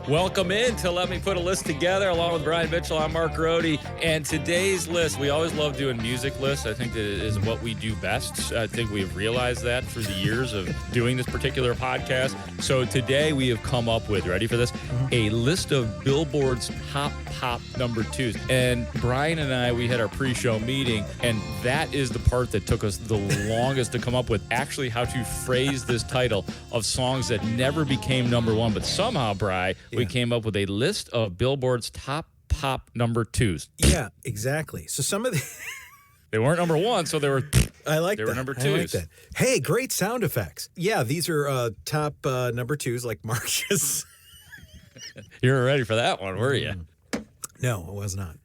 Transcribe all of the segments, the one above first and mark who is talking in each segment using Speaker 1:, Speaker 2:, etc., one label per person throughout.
Speaker 1: Welcome in to Let Me Put a List Together. Along with Brian Mitchell, I'm Mark Rohde. And today's list, we always love doing music lists. I think that is what we do best. I think we've realized that through the years of doing this particular podcast. So today we have come up with, ready for this, a list of Billboard's top pop number twos. And Brian and I, we had our pre-show meeting, and that is the part that took us the longest to come up with, actually how to phrase this title of songs that never became number one. But somehow, Bri, we came up with a list of Billboard's top pop number twos.
Speaker 2: Yeah, exactly. So some of the
Speaker 1: they weren't number one, so they were.
Speaker 2: I like
Speaker 1: they
Speaker 2: that.
Speaker 1: were number twos.
Speaker 2: I like that. Hey, great sound effects. Yeah, these are top number twos, like Marcus.
Speaker 1: You were ready for that one, were you?
Speaker 2: No, I was not.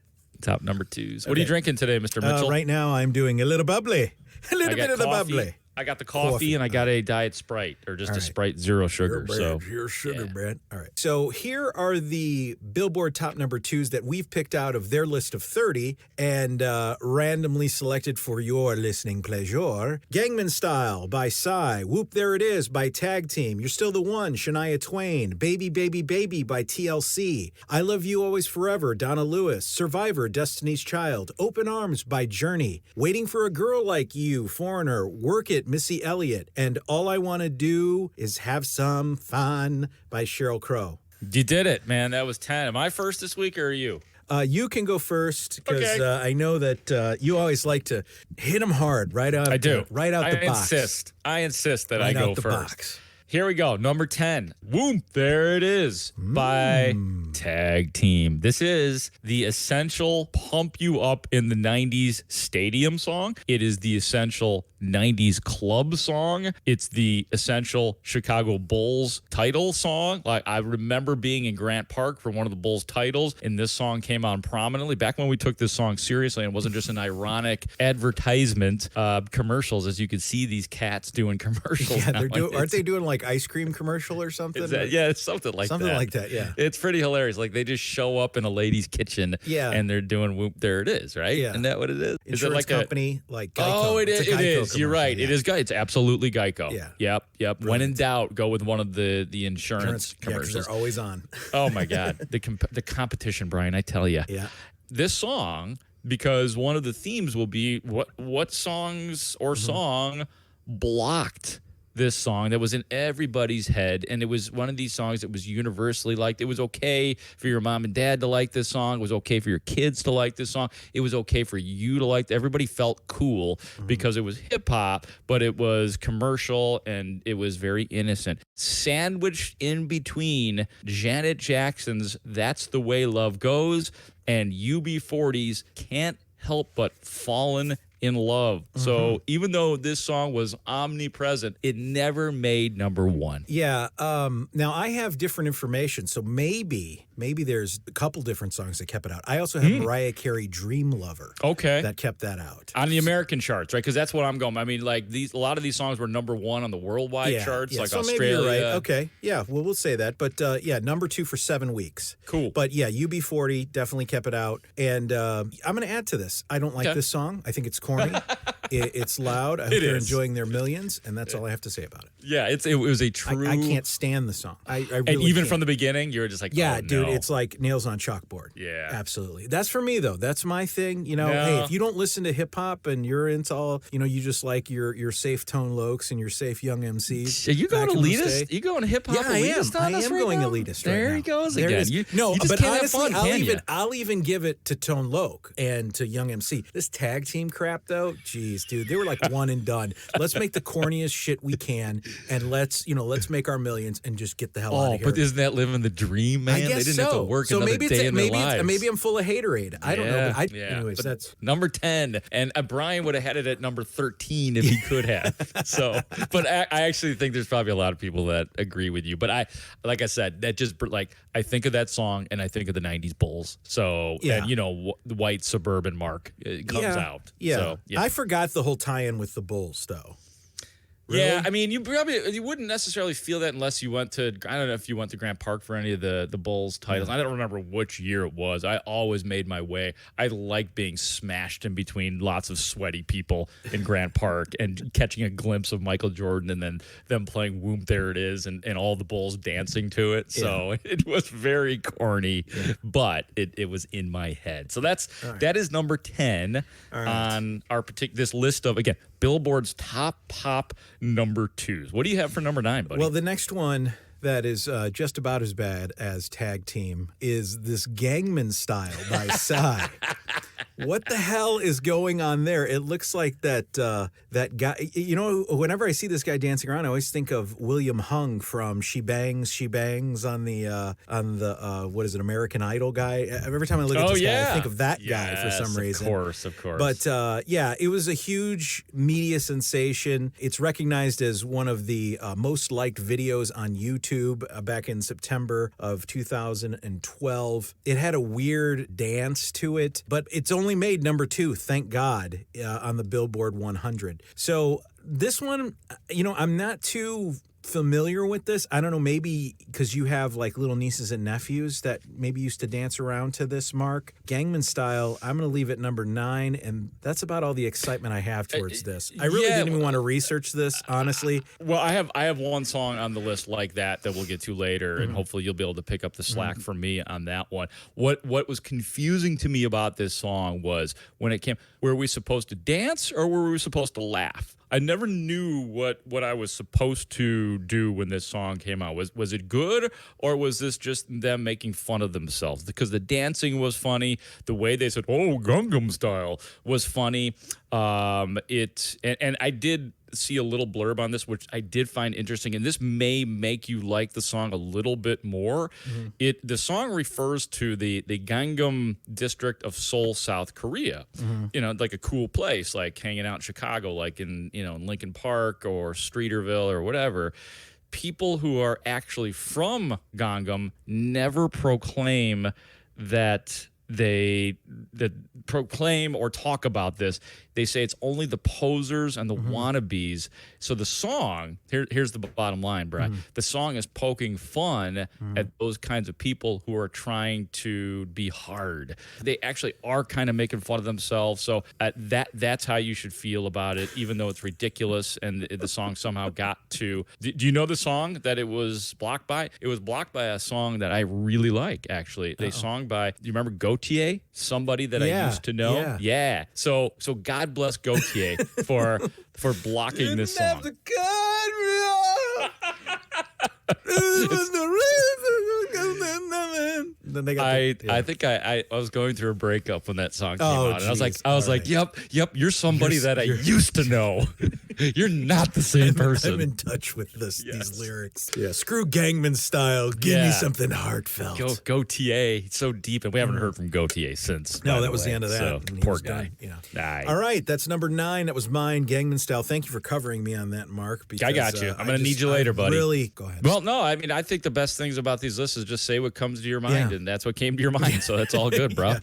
Speaker 1: Top number twos. What are you drinking today, Mr. Mitchell?
Speaker 2: Right now, I'm doing a little bubbly, a little bit of the
Speaker 1: coffee.
Speaker 2: bubbly.
Speaker 1: I got the coffee and I got a diet Sprite, or just a Sprite zero sugar.
Speaker 2: Your sugar bread. All right. So here are the Billboard top number twos that we've picked out of their list of 30 and randomly selected for your listening pleasure. Gangman Style by Psy. Whoop, There It Is by Tag Team. You're Still the One, Shania Twain. Baby, Baby, Baby by TLC. I Love You Always Forever, Donna Lewis. Survivor, Destiny's Child. Open Arms by Journey. Waiting for a Girl Like You, Foreigner. Work It, Missy Elliott, and All I Want to Do Is Have Some Fun by Sheryl Crow.
Speaker 1: You did it, man. That was 10. Am I first this week, or are you?
Speaker 2: You can go first because
Speaker 1: Okay.
Speaker 2: I know that you always like to hit them hard right out.
Speaker 1: I do.
Speaker 2: Right out the box.
Speaker 1: I insist that
Speaker 2: Right
Speaker 1: I go
Speaker 2: out the
Speaker 1: first.
Speaker 2: box.
Speaker 1: Here we go. Number 10. Whoop, There It Is by Tag Team. This is the essential pump you up in the 90s stadium song. It is the essential 90s club song. It's the essential Chicago Bulls title song. Like, I remember being in Grant Park for one of the Bulls titles, and this song came on prominently back when we took this song seriously and it wasn't just an ironic advertisement commercials, as you could see these cats doing commercials.
Speaker 2: Yeah, aren't they doing like ice cream commercial or something?
Speaker 1: It's something like that.
Speaker 2: Something like that, yeah.
Speaker 1: It's pretty hilarious. Like, they just show up in a lady's kitchen and they're doing Whoop, There It Is, right?
Speaker 2: Yeah.
Speaker 1: Isn't that what it is?
Speaker 2: Insurance
Speaker 1: is it like
Speaker 2: company, like Geico.
Speaker 1: Oh, it is.
Speaker 2: It's a
Speaker 1: It
Speaker 2: Geico
Speaker 1: is. You're
Speaker 2: commercial,
Speaker 1: right.
Speaker 2: yeah.
Speaker 1: It is. It's absolutely Geico.
Speaker 2: Yeah.
Speaker 1: Yep. When in doubt, go with one of the insurance
Speaker 2: Yeah, 'cause
Speaker 1: commercials.
Speaker 2: they're always on.
Speaker 1: Oh my God, the competition, Brian. I tell you.
Speaker 2: Yeah.
Speaker 1: This song, because one of the themes will be what songs or song blocked this song that was in everybody's head, and it was one of these songs that was universally liked. It was okay for your mom and dad to like this song. It was okay for your kids to like this song. It was okay for you to like. Everybody felt cool because it was hip hop, but it was commercial and it was very innocent. Sandwiched in between Janet Jackson's "That's the Way Love Goes" and UB40's "Can't Help But Fallen in Love." So even though this song was omnipresent, it never made number one.
Speaker 2: Yeah. Now I have different information, so maybe there's a couple different songs that kept it out. I also have Mariah Carey "Dream Lover."
Speaker 1: Okay.
Speaker 2: That kept that out
Speaker 1: On the American charts, right? Because that's what I'm going. I mean, like a lot of these songs were number one on the worldwide charts, like
Speaker 2: so
Speaker 1: Australia.
Speaker 2: Maybe you're right. Okay. Yeah. Well, we'll say that. But number 2 for 7 weeks.
Speaker 1: Cool.
Speaker 2: But yeah, UB40 definitely kept it out. And I'm going to add to this. I don't like this song. I think it's corny. It's loud. I hope they're enjoying their millions, and that's all I have to say about it.
Speaker 1: Yeah, it was a true.
Speaker 2: I can't stand the song. I really
Speaker 1: and even
Speaker 2: can't.
Speaker 1: from the beginning, you were just like,
Speaker 2: yeah,
Speaker 1: oh,
Speaker 2: dude,
Speaker 1: no.
Speaker 2: it's like nails on chalkboard.
Speaker 1: Yeah.
Speaker 2: Absolutely. That's for me, though. That's my thing. You know, hey, if you don't listen to hip hop and you're into all, you just like your safe Tone Lokes and your safe Young MCs.
Speaker 1: Are you going
Speaker 2: back in the
Speaker 1: elitist?
Speaker 2: day.
Speaker 1: You going hip hop
Speaker 2: Yeah,
Speaker 1: elitist on
Speaker 2: I
Speaker 1: us
Speaker 2: am
Speaker 1: right
Speaker 2: going
Speaker 1: now?
Speaker 2: elitist
Speaker 1: There
Speaker 2: right
Speaker 1: he
Speaker 2: now.
Speaker 1: goes
Speaker 2: There
Speaker 1: again.
Speaker 2: it is.
Speaker 1: You
Speaker 2: No,
Speaker 1: just
Speaker 2: but
Speaker 1: can't
Speaker 2: honestly,
Speaker 1: have fun, can you?
Speaker 2: I'll even give it to Tone Loc and to Young MC. This tag team crap, though, geez, dude, they were like one and done. Let's make the corniest shit we can, and let's make our millions and just get the hell out of here.
Speaker 1: But isn't that living the dream, man?
Speaker 2: I guess
Speaker 1: they didn't
Speaker 2: so.
Speaker 1: have to work
Speaker 2: so
Speaker 1: another
Speaker 2: maybe
Speaker 1: day in their
Speaker 2: maybe
Speaker 1: lives.
Speaker 2: maybe I'm full of haterade. I don't know. But anyways,
Speaker 1: but
Speaker 2: that's
Speaker 1: number 10, and Brian would have had it at number 13 if he could have. So, but I actually think there's probably a lot of people that agree with you. But like I said, that just like I think of that song and I think of the '90s Bulls. So, and the white suburban Mark comes out.
Speaker 2: Yeah,
Speaker 1: So,
Speaker 2: I forgot the whole tie-in with the Bulls, though.
Speaker 1: Yeah,
Speaker 2: Really?
Speaker 1: I mean, you wouldn't necessarily feel that unless you went to, I don't know if you went to Grant Park for any of the Bulls titles. I don't remember which year it was. I always made my way. I like being smashed in between lots of sweaty people in Grant Park and catching a glimpse of Michael Jordan and then them playing Whoop There It Is and all the Bulls dancing to it. So it was very corny, but it was in my head. So that is number 10 on our this list of, again, Billboard's top pop number 2s. What do you have for number 9, buddy?
Speaker 2: Well, the next one that is just about as bad as Tag Team is this Gangnam Style by Psy. What the hell is going on there? It looks like that guy. You know, whenever I see this guy dancing around, I always think of William Hung from She Bangs on the what is it, American Idol guy. Every time I look at this guy, I think of that guy for some reason.
Speaker 1: Of course.
Speaker 2: But yeah, it was a huge media sensation. It's recognized as one of the most liked videos on YouTube back in September of 2012. It had a weird dance to it, but it's only made number 2, thank God, on the Billboard 100. So this one, you know, I'm not too familiar with this. I don't know, maybe because you have like little nieces and nephews that maybe used to dance around to this, Mark. Gangnam Style, I'm going to leave it number 9, and that's about all the excitement I have towards this. I really didn't even want to research this, honestly.
Speaker 1: Well, I have one song on the list like that we'll get to later, and hopefully you'll be able to pick up the slack from me on that one. What was confusing to me about this song was when it came, were we supposed to dance or were we supposed to laugh? I never knew what I was supposed to do when this song came out. Was it good, or was this just them making fun of themselves? Because the dancing was funny, the way they said "Oh, Gangnam Style" was funny. And I did see a little blurb on this, which I did find interesting, and this may make you like the song a little bit more. The song refers to the Gangnam district of Seoul, South Korea. You know, like a cool place, like hanging out in Chicago, like in Lincoln Park or Streeterville or whatever. People who are actually from Gangnam never proclaim that proclaim or talk about this. They say it's only the posers and the wannabes. So the song, here's the bottom line, Brett. The song is poking fun at those kinds of people who are trying to be hard. They actually are kind of making fun of themselves. So that's how you should feel about it, even though it's ridiculous and the song somehow got to. Do you know the song that it was blocked by? It was blocked by a song that I really like, actually. They song by, do you remember Gautier? Somebody that I used to know? Yeah. So God bless Gautier for blocking this song. I think I was going through a breakup when that song came out, and I was like, yep, you're somebody that I used to know. You're not the same person.
Speaker 2: I'm in touch with these lyrics. Yeah, screw Gangnam Style. Give me something heartfelt.
Speaker 1: Gautier, so deep, and we haven't heard from Gautier since.
Speaker 2: No, that was the end of that.
Speaker 1: So, poor guy.
Speaker 2: Yeah. All right, that's number 9. That was mine, Gangnam Style. Thank you for covering me on that, Mark. Because,
Speaker 1: I got you. I'm going to need you later, buddy.
Speaker 2: Really? Go ahead.
Speaker 1: Well, no, I mean, I think the best things about these lists is just say what comes to your mind, and that's what came to your mind. So that's all good, bro.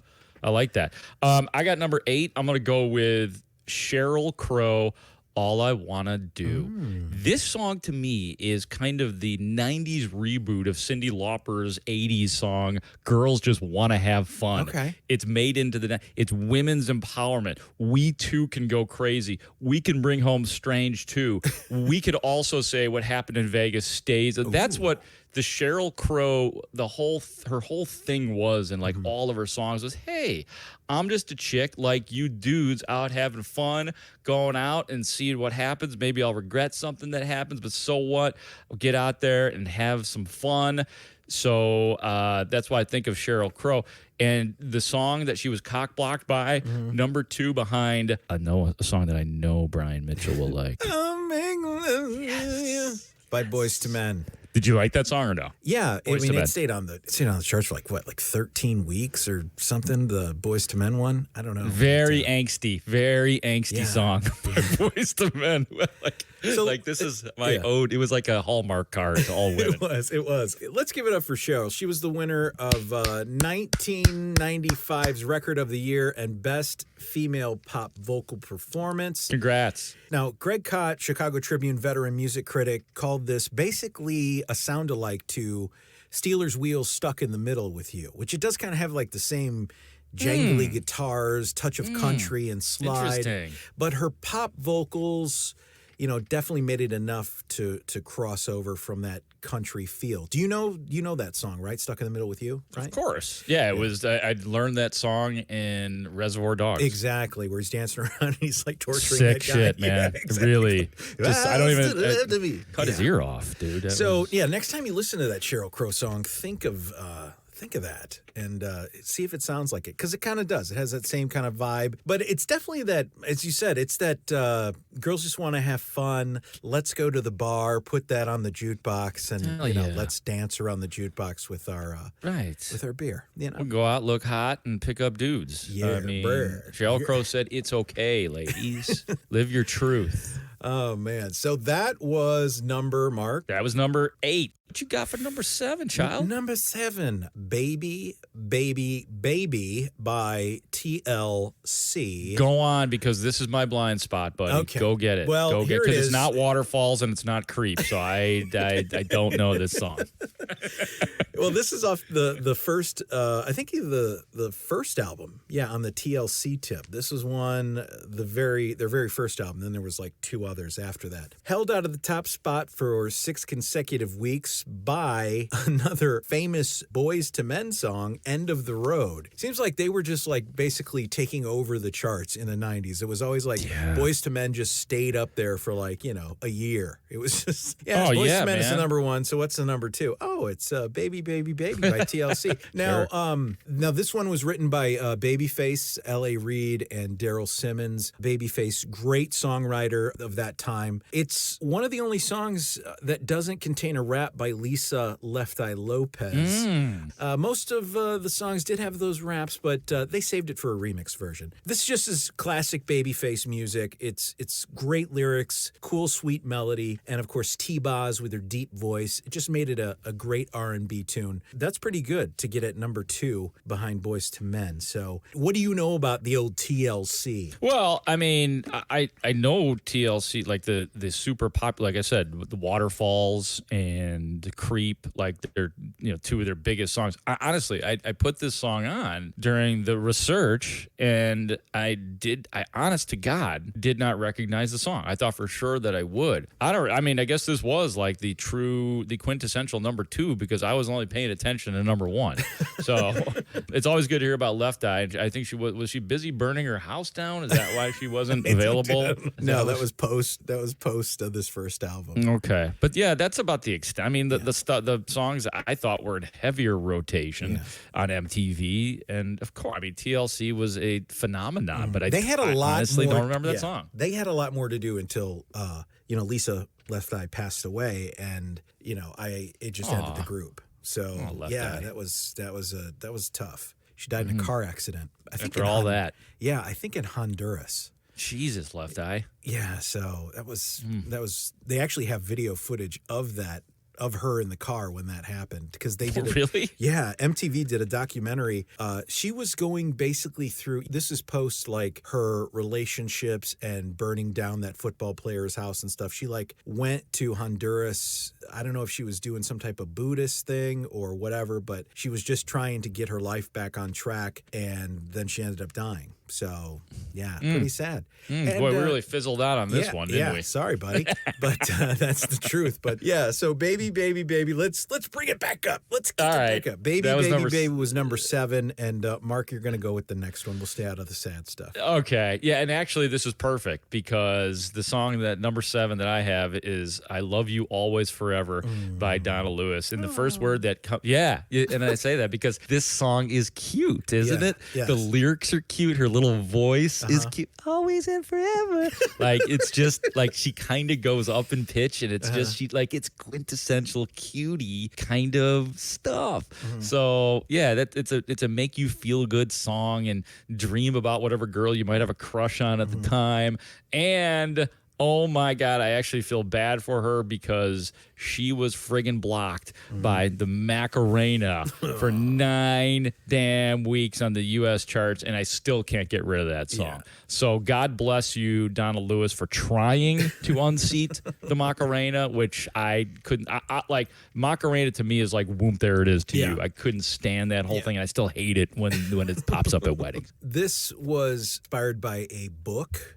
Speaker 1: I like that. I got number 8. I'm going to go with Sheryl Crow, All I Wanna Do. This song to me is kind of the 90s reboot of Cyndi Lauper's 80s song, Girls Just Wanna Have Fun.
Speaker 2: Okay.
Speaker 1: It's made into it's women's empowerment. We too can go crazy. We can bring home Strange too. We could also say what happened in Vegas stays. That's what the Sheryl Crow, her whole thing was, and like all of her songs was, hey, I'm just a chick like you dudes out having fun, going out and seeing what happens. Maybe I'll regret something that happens, but so what? I'll get out there and have some fun. So that's why I think of Sheryl Crow. And the song that she was cock-blocked by, number 2 behind a song that I know Brian Mitchell will like.
Speaker 2: By Boys to Men.
Speaker 1: Did you like that song or no?
Speaker 2: Yeah,
Speaker 1: Boyz II Men.
Speaker 2: it stayed on the charts for like 13 weeks or something. The Boys to Men one, I don't know.
Speaker 1: Very angsty
Speaker 2: Yeah.
Speaker 1: song by Boys to Men. like this is my ode. It was like a Hallmark card to all women.
Speaker 2: It was. Let's give it up for Cheryl. She was the winner of 1995's Record of the Year and Best Female Pop Vocal Performance.
Speaker 1: Congrats.
Speaker 2: Now, Greg Kot, Chicago Tribune veteran music critic, called this basically a sound-alike to Steelers' Wheels Stuck in the Middle with You, which it does kind of have like the same jangly guitars, touch of country and slide.
Speaker 1: Interesting.
Speaker 2: But her pop vocals, definitely made it enough to cross over from that country feel. Do you know that song, right? Stuck in the Middle with You, right?
Speaker 1: Of course. Yeah, it was. I learned that song in Reservoir Dogs.
Speaker 2: Exactly, where he's dancing around and he's like torturing
Speaker 1: Sick
Speaker 2: that guy.
Speaker 1: shit, man.
Speaker 2: Yeah, exactly.
Speaker 1: Really. Just I don't even cut his
Speaker 2: Yeah.
Speaker 1: ear off, dude. That
Speaker 2: So
Speaker 1: was-
Speaker 2: yeah, next time you listen to that Sheryl Crow song, think of that and see if it sounds like it, because it kind of does. It has that same kind of vibe, but it's definitely that, as you said, it's that girls just want to have fun. Let's go to the bar, put that on the jukebox, and
Speaker 1: Hell yeah.
Speaker 2: let's dance around the jukebox with our
Speaker 1: right.
Speaker 2: beer.
Speaker 1: We'll go out, look hot, and pick up dudes.
Speaker 2: Yeah,
Speaker 1: I mean,
Speaker 2: bruh.
Speaker 1: Sheryl Crow said, "It's okay, ladies. Live your truth."
Speaker 2: Oh man, so that was number Mark.
Speaker 1: That was number 8. What you got for number 7, child?
Speaker 2: Number 7, Baby, Baby, Baby by TLC.
Speaker 1: Go on, because this is my blind spot, buddy.
Speaker 2: Okay.
Speaker 1: Go get it.
Speaker 2: Well,
Speaker 1: go get
Speaker 2: here it
Speaker 1: because
Speaker 2: is.
Speaker 1: it's not Waterfalls and it's not Creep, so I don't know this song.
Speaker 2: Well, this is off the first, I think the first album, on the TLC tip. This was their very first album. Then there was like 2 others after that. Held out of the top spot for 6 consecutive weeks by another famous Boys to Men song, End of the Road. Seems like they were just like basically taking over the charts in the 90s. It was always like Boys to Men just stayed up there for like, a year. It was just,
Speaker 1: Oh,
Speaker 2: Boys
Speaker 1: yeah,
Speaker 2: to Men is the
Speaker 1: man.
Speaker 2: number 1. So what's the number 2? Oh, it's Baby, Baby, Baby by TLC. Now, now this one was written by Babyface, L.A. Reid, and Daryl Simmons. Babyface, great songwriter of that time. It's one of the only songs that doesn't contain a rap by Lisa Left Eye Lopez. Most of the songs did have those raps, but they saved it for a remix version. This just is classic Babyface music. It's great lyrics, cool, sweet melody, and of course T-Boz with her deep voice. It just made it a great R&B tune. That's pretty good to get at number 2 behind Boys to Men. So what do you know about the old TLC?
Speaker 1: Well, I mean, I know TLC, like the super popular, like I said, the Waterfalls and the Creep, like they're 2 of their biggest songs. Honestly, I put this song on during the research, and I honest to God did not recognize the song. I thought for sure that I would. I guess this was like the quintessential number 2, because I was only paying attention to number 1. So it's always good to hear about Left Eye. I think was she busy burning her house down? Is that why she wasn't available?
Speaker 2: No, that was post of this first album.
Speaker 1: Okay, but yeah, that's about the extent. I mean, the songs I thought were in heavier rotation on MTV, and of course, I mean TLC was a phenomenon. But
Speaker 2: They had a
Speaker 1: I
Speaker 2: lot.
Speaker 1: honestly
Speaker 2: more,
Speaker 1: don't remember that song.
Speaker 2: They had a lot more to do until Lisa Left Eye passed away, and it just ended the group. So
Speaker 1: Left Eye.
Speaker 2: that was tough. She died in a car accident. I think
Speaker 1: After all that,
Speaker 2: Yeah, I think in Honduras.
Speaker 1: Jesus, Left Eye.
Speaker 2: Yeah, so that was they actually have video footage of that, of her in the car when that happened, because they did
Speaker 1: Really?
Speaker 2: Yeah, MTV did a documentary. She was going basically through, this is post like her relationships and burning down that football player's house and stuff. She like went to Honduras. I don't know if she was doing some type of Buddhist thing or whatever, but she was just trying to get her life back on track, and then she ended up dying. So yeah, pretty sad. And,
Speaker 1: Boy, we really fizzled out on this
Speaker 2: yeah,
Speaker 1: one, didn't we?
Speaker 2: Sorry, buddy, but that's the truth. But yeah, so Baby, Baby, Baby, let's bring it back up. Let's kick
Speaker 1: All
Speaker 2: it
Speaker 1: right.
Speaker 2: back up. Baby,
Speaker 1: That was
Speaker 2: Baby,
Speaker 1: number
Speaker 2: Baby was number 7, and Mark, you're going to go with the next one. We'll stay out of the sad stuff.
Speaker 1: Okay. Yeah, and actually this is perfect, because the song that number 7 that I have is I Love You Always Forever by Donna Lewis. And the first word that and I say that because this song is cute, isn't
Speaker 2: Yeah,
Speaker 1: it?
Speaker 2: yes.
Speaker 1: The lyrics are cute. Her little voice is cute. Always and forever. Like, it's just like she kind of goes up in pitch, and it's just it's quintessential cutie kind of stuff. So yeah, it's a make you feel good song and dream about whatever girl you might have a crush on at the time. And oh my God, I actually feel bad for her because she was friggin' blocked by the Macarena for 9 damn weeks on the U.S. charts, and I still can't get rid of that song.
Speaker 2: Yeah.
Speaker 1: So God bless you, Donna Lewis, for trying to unseat the Macarena, which I couldn't. Like, Macarena to me is like, whoop, there it is to you. I couldn't stand that whole thing, and I still hate it when it pops up at weddings.
Speaker 2: This was inspired by a book.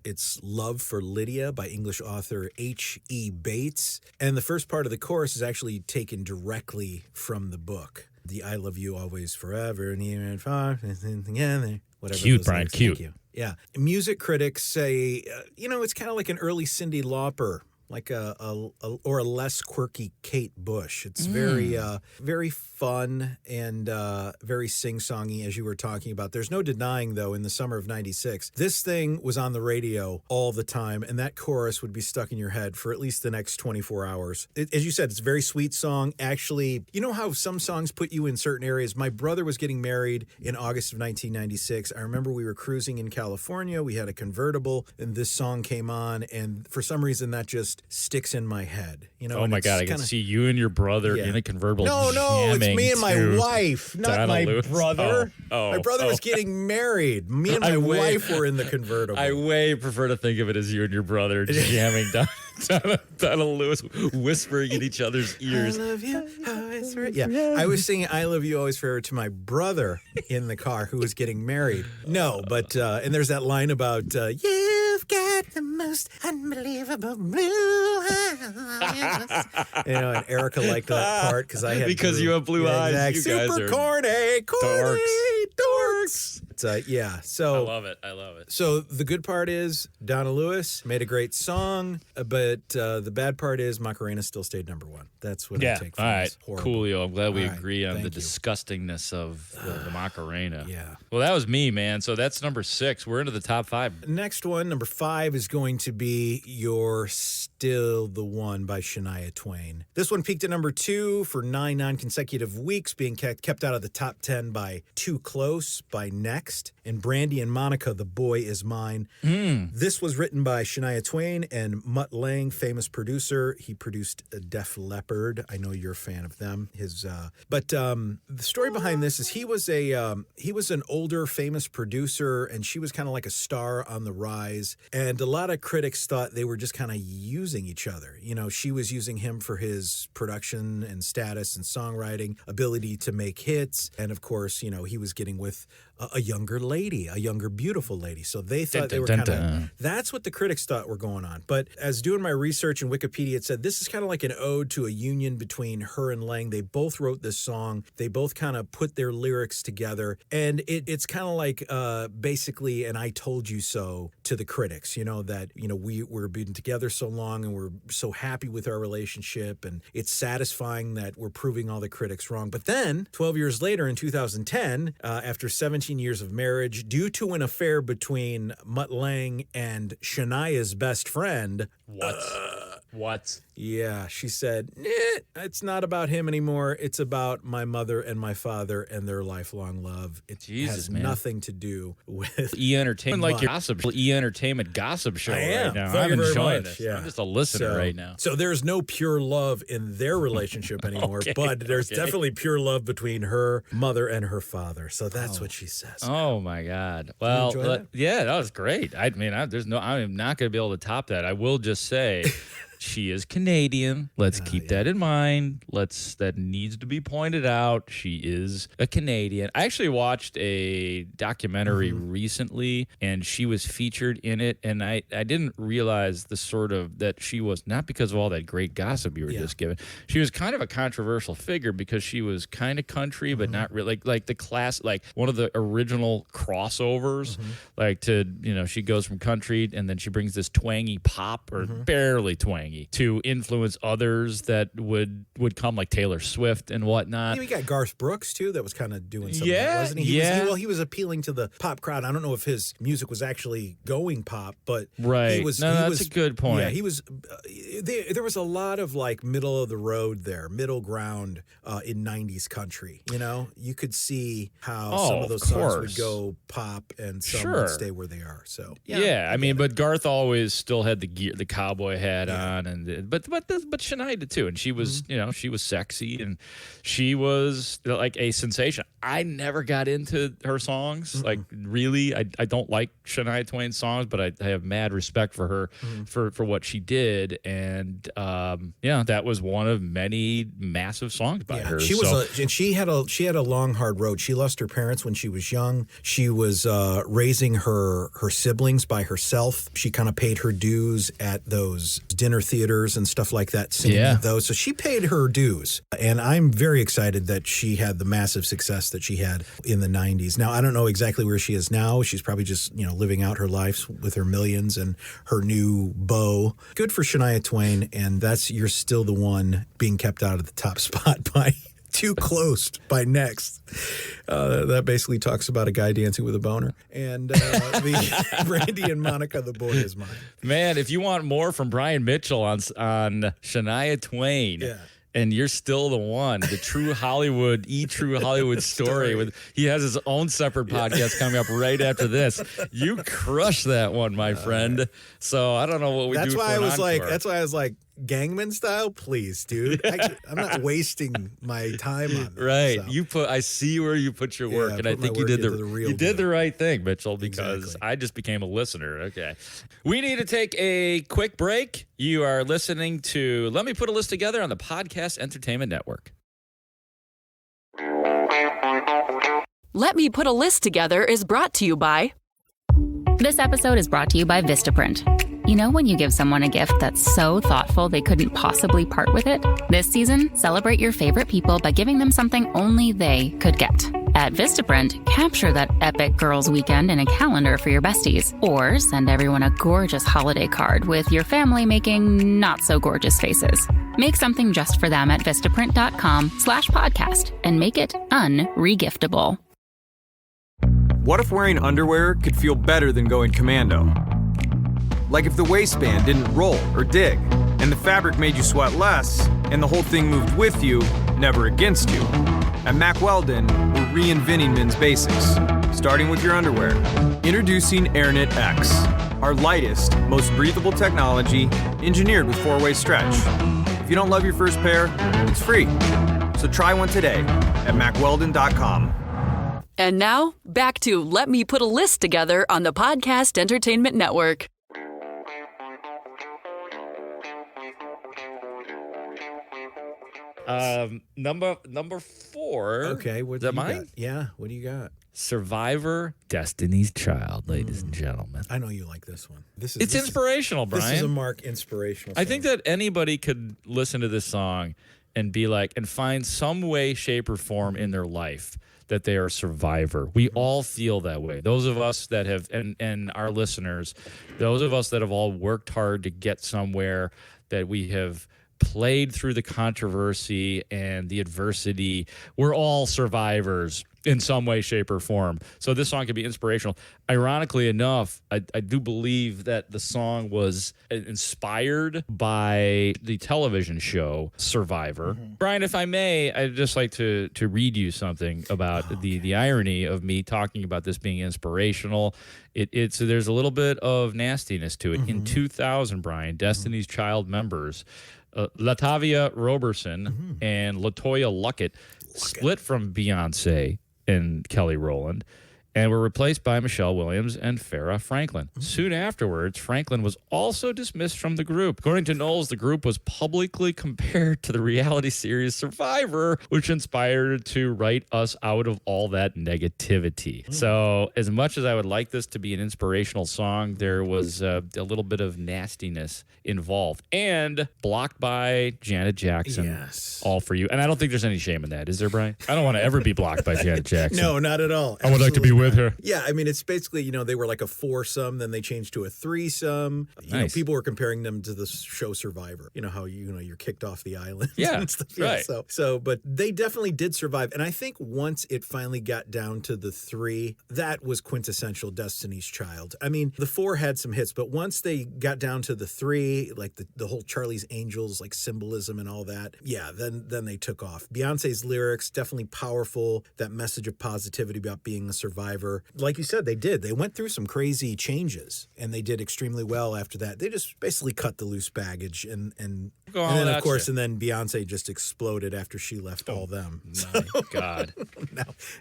Speaker 2: It's Love for Lydia by English author H.E. Bates. And the first part of the chorus is actually taken directly from the book. The I love you always forever, near and far, and together. Whatever.
Speaker 1: Cute,
Speaker 2: those
Speaker 1: Brian,
Speaker 2: lyrics.
Speaker 1: cute.
Speaker 2: Thank you. Yeah. Music critics say, it's kind of like an early Cyndi Lauper, like a less quirky Kate Bush. It's very fun and very sing-songy, as you were talking about. There's no denying, though, in the summer of '96, this thing was on the radio all the time, and that chorus would be stuck in your head for at least the next 24 hours. As you said, it's a very sweet song. Actually, you know how some songs put you in certain areas? My brother was getting married in August of 1996. I remember we were cruising in California. We had a convertible, and this song came on, and for some reason, that just sticks in my head.
Speaker 1: Oh my God, I can see you and your brother in a convertible.
Speaker 2: No, it's me and my wife, not
Speaker 1: Donna
Speaker 2: my
Speaker 1: Lewis.
Speaker 2: brother.
Speaker 1: My
Speaker 2: brother was getting married. Me and my wife were in the convertible.
Speaker 1: I way prefer to think of it as you and your brother jamming Donna Lewis, whispering in each other's ears.
Speaker 2: I love you always forever. Yeah, I was singing I love you always forever to my brother in the car who was getting married. No, but, and there's that line about, you've got the most unbelievable blue eyes. And Erica liked that part because I had
Speaker 1: you have blue eyes.
Speaker 2: Exactly.
Speaker 1: You guys
Speaker 2: Super
Speaker 1: are
Speaker 2: corny, dorks. So
Speaker 1: I love it.
Speaker 2: So the good part is Donna Lewis made a great song, but the bad part is Macarena still stayed number one. That's what I take from
Speaker 1: all
Speaker 2: this.
Speaker 1: right.
Speaker 2: Horrible.
Speaker 1: Coolio. I'm glad we
Speaker 2: All right,
Speaker 1: agree on the
Speaker 2: thank you.
Speaker 1: disgustingness of the Macarena.
Speaker 2: Yeah.
Speaker 1: Well, that was me, man. So that's number 6. We're into the top 5.
Speaker 2: Next one, number 5, is going to be You're Still the One by Shania Twain. This one peaked at number 2 for 9 non-consecutive weeks, being kept out of the top 10 by Too Close by Next, and Brandy and Monica, The Boy Is Mine. This was written by Shania Twain and Mutt Lange, famous producer. He produced Def Leppard. I know you're a fan of them. But the story behind this is he was an older famous producer, and she was kind of like a star on the rise. And a lot of critics thought they were just kind of using each other. She was using him for his production and status and songwriting ability to make hits, and of course, he was getting with a younger lady, a younger, beautiful lady. So they thought they were kind of, that's what the critics thought were going on. But as doing my research in Wikipedia, it said this is kind of like an ode to a union between her and Lang. They both wrote this song. They both kind of put their lyrics together. And it's kind of like basically an I told you so to the critics, that, we're been together so long and we're so happy with our relationship. And it's satisfying that we're proving all the critics wrong. But then 12 years later in 2010, after 17 years of marriage, due to an affair between Mutt Lange and Shania's best friend.
Speaker 1: What?
Speaker 2: Yeah, she said, it's not about him anymore. It's about my mother and my father and their lifelong love. It has nothing to do with
Speaker 1: E-Entertainment, like your E-Entertainment gossip show right now. I'm enjoying this.
Speaker 2: Yeah.
Speaker 1: I'm just a listener right now.
Speaker 2: So there's no pure love in their relationship anymore, but there's definitely pure love between her mother and her father. So that's what she says.
Speaker 1: Oh my God! Well, yeah, that was great. I mean, I'm not going to be able to top that. I will just say. She is Canadian. Let's keep that in mind. That needs to be pointed out. She is a Canadian. I actually watched a documentary recently, and she was featured in it. And I didn't realize the sort of that she was, not because of all that great gossip you were just giving. She was kind of a controversial figure because she was kind of country, but not really like the class, like one of the original crossovers. Like she goes from country and then she brings this twangy pop or barely twangy influence others that would come, like Taylor Swift and whatnot.
Speaker 2: We got Garth Brooks too. That was kind of doing something,
Speaker 1: Yeah,
Speaker 2: wasn't he?
Speaker 1: yeah.
Speaker 2: He was appealing to the pop crowd. I don't know if his music was actually going pop, but
Speaker 1: Right.
Speaker 2: He was.
Speaker 1: No,
Speaker 2: he
Speaker 1: that's
Speaker 2: was,
Speaker 1: a good point.
Speaker 2: Yeah, he was. There was a lot of like middle of the road there, middle ground in '90s country. You know, you could see how some
Speaker 1: Oh,
Speaker 2: of those
Speaker 1: of
Speaker 2: songs would
Speaker 1: course.
Speaker 2: go pop and some
Speaker 1: Sure.
Speaker 2: would stay where they are. So
Speaker 1: Yeah, I mean, but Garth always still had the gear, the cowboy hat on, and but Shania did too, and she was, you know, she was sexy and she was like a sensation. I never got into her songs, like really. I don't like Shania Twain's songs, but I have mad respect for her for what she did, and yeah, that was one of many massive songs by her.
Speaker 2: She was, and she had a long, hard road. She lost her parents when she was young. She was raising her siblings by herself. She kind of paid her dues at those dinner theaters and stuff like that, singing at those. So she paid her dues, and I'm very excited that she had the massive success that she had in the '90s. Now I don't know exactly where she is now. She's probably just living out her life with her millions and her new beau. Good for Shania Twain, and you're still the one being kept out of the top spot by Too Close by Next. That basically talks about a guy dancing with a boner. And the Brandy and Monica, The Boy Is Mine.
Speaker 1: Man, if you want more from Brian Mitchell on Shania Twain.
Speaker 2: Yeah.
Speaker 1: And you're still the one, the true Hollywood, true Hollywood story. He has his own separate podcast coming up right after this. You crushed that one, my friend. So I don't know what we do.
Speaker 2: That's why I was like, Gangman style, please, dude. I'm not wasting my time on this.
Speaker 1: Right.
Speaker 2: So.
Speaker 1: I see where you put your work, and I think you did the right thing, Mitchell, because
Speaker 2: Exactly.
Speaker 1: I just became a listener. Okay. We need to take a quick break. You are listening to Let Me Put a List Together on the Podcast Entertainment Network.
Speaker 3: Let Me Put a List Together is brought to you by...
Speaker 4: This episode is brought to you by Vistaprint. You know when you give someone a gift that's so thoughtful they couldn't possibly part with it? This season, celebrate your favorite people by giving them something only they could get. At Vistaprint, capture that epic girls' weekend in a calendar for your besties. Or send everyone a gorgeous holiday card with your family making not-so-gorgeous faces. Make something just for them at Vistaprint.com/podcast and make it unregiftable.
Speaker 5: What if wearing underwear could feel better than going commando? Like if the waistband didn't roll or dig, and the fabric made you sweat less, and the whole thing moved with you, never against you. At Mack Weldon, we're reinventing men's basics, starting with your underwear. Introducing AirKnit X, our lightest, most breathable technology, engineered with 4-way stretch. If you don't love your first pair, it's free. So try one today at MackWeldon.com.
Speaker 3: And now, back to Let Me Put a List Together on the Podcast Entertainment Network.
Speaker 1: Number 4.
Speaker 2: Okay, what
Speaker 1: Is
Speaker 2: do
Speaker 1: that
Speaker 2: you
Speaker 1: mine?
Speaker 2: got? Yeah, what do you got?
Speaker 1: Survivor, Destiny's Child, ladies and gentlemen.
Speaker 2: I know you like this one.
Speaker 1: It's inspirational, Brian.
Speaker 2: This is a Mark inspirational song.
Speaker 1: I think that anybody could listen to this song and be like, and find some way, shape, or form in their life that they are a survivor. We all feel that way. Those of us that have, and our listeners, those of us that have all worked hard to get somewhere, that we have played through the controversy and the adversity, we're all survivors in some way, shape, or form. So this song can be inspirational. Ironically enough, I do believe that the song was inspired by the television show Survivor. Brian, if I may, I'd just like to read you something about the irony of me talking about this being inspirational. There's a little bit of nastiness to it. In 2000, Brian, Destiny's Child members Latavia Roberson and LaToya Luckett split from Beyonce and Kelly Rowland and were replaced by Michelle Williams and Farrah Franklin. Soon afterwards, Franklin was also dismissed from the group. According to Knowles, the group was publicly compared to the reality series Survivor, which inspired her to write us out of all that negativity. So as much as I would like this to be an inspirational song, there was a little bit of nastiness involved. And blocked by Janet Jackson.
Speaker 2: Yes.
Speaker 1: All for you. And I don't think there's any shame in that, is there, Brian? I don't want to ever be blocked by Janet Jackson.
Speaker 2: No, not at all.
Speaker 1: I would like to be with with her.
Speaker 2: Yeah, I mean, it's basically, they were like a foursome, then they changed to a threesome.
Speaker 1: Nice.
Speaker 2: People were comparing them to the show Survivor. You know how you're kicked off the island.
Speaker 1: Yeah,
Speaker 2: and stuff.
Speaker 1: right.
Speaker 2: But they definitely did survive. And I think once it finally got down to the three, that was quintessential Destiny's Child. I mean, the four had some hits, but once they got down to the three, like the whole Charlie's Angels, like symbolism and all that, yeah, then they took off. Beyonce's lyrics, definitely powerful. That message of positivity about being a survivor. Like you said, they did. They went through some crazy changes, and they did extremely well after that. They just basically cut the loose baggage, and then, of course, and then Beyonce just exploded after she left all them.
Speaker 1: My God.